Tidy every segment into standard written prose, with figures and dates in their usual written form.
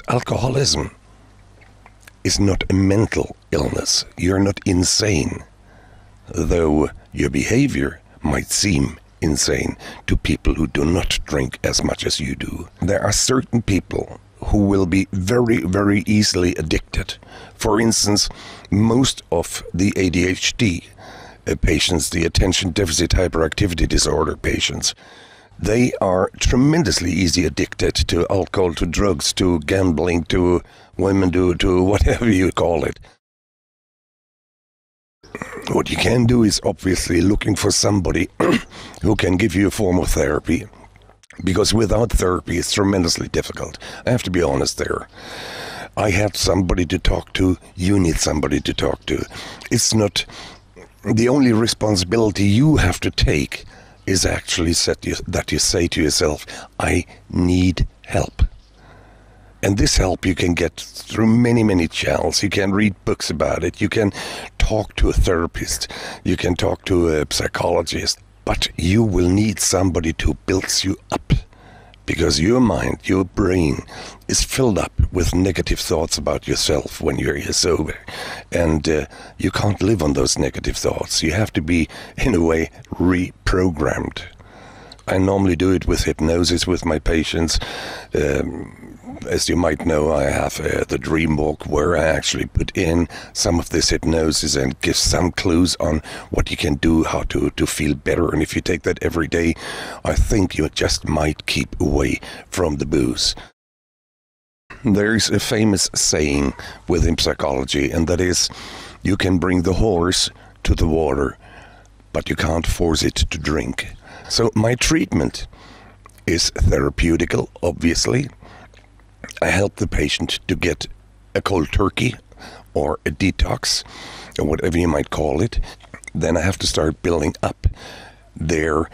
alcoholism is not a mental illness. You're not insane, though your behavior might seem insane to people who do not drink as much as you do. There are certain people who will be very, very easily addicted. For instance, most of the ADHD patients, the attention deficit hyperactivity disorder patients, they are tremendously easy addicted to alcohol, to drugs, to gambling, to women, to whatever you call it. What you can do is obviously looking for somebody who can give you a form of therapy, because without therapy it's tremendously difficult. I have to be honest there. I had somebody to talk to, you need somebody to talk to. It's not the only responsibility you have to take is actually that you say to yourself, I need help. And this help you can get through many, many channels. You can read books about it. You can talk to a therapist. You can talk to a psychologist. But you will need somebody to build you up. Because your mind, your brain, is filled up with negative thoughts about yourself when you're sober. And you can't live on those negative thoughts. You have to be, in a way, reprogrammed. I normally do it with hypnosis with my patients. As you might know, I have the DreamWalk, where I actually put in some of this hypnosis and give some clues on what you can do, how to feel better. And if you take that every day, I think you just might keep away from the booze. There's a famous saying within psychology, and that is, you can bring the horse to the water, but you can't force it to drink. So my treatment is therapeutical, obviously. I help the patient to get a cold turkey or a detox, or whatever you might call it. Then I have to start building up their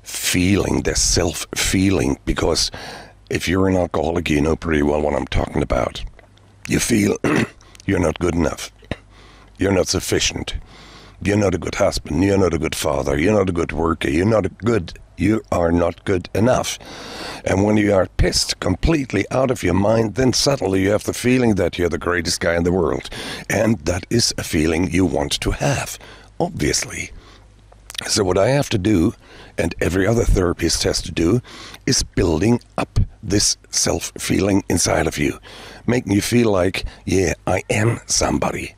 feeling, their self-feeling, because if you're an alcoholic, you know pretty well what I'm talking about. You feel you're not good enough. You're not sufficient. You're not a good husband. You're not a good father. You're not a good worker. You are not good enough. And when you are pissed completely out of your mind, then suddenly you have the feeling that you're the greatest guy in the world. And that is a feeling you want to have, obviously. So what I have to do, and every other therapist has to do, is building up this self-feeling inside of you. Making you feel like, yeah, I am somebody.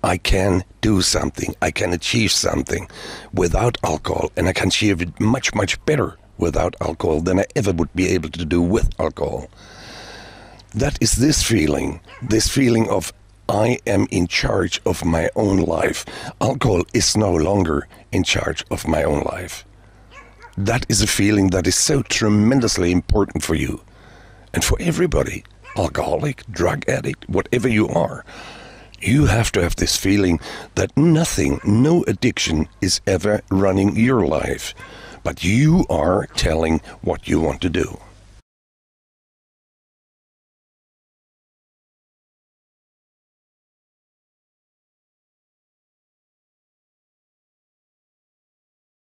I can do something, I can achieve something without alcohol, and I can achieve it much, much better without alcohol than I ever would be able to do with alcohol. That is this feeling of I am in charge of my own life. Alcohol is no longer in charge of my own life. That is a feeling that is so tremendously important for you and for everybody, alcoholic, drug addict, whatever you are. You have to have this feeling that nothing, no addiction is ever running your life, but you are telling what you want to do.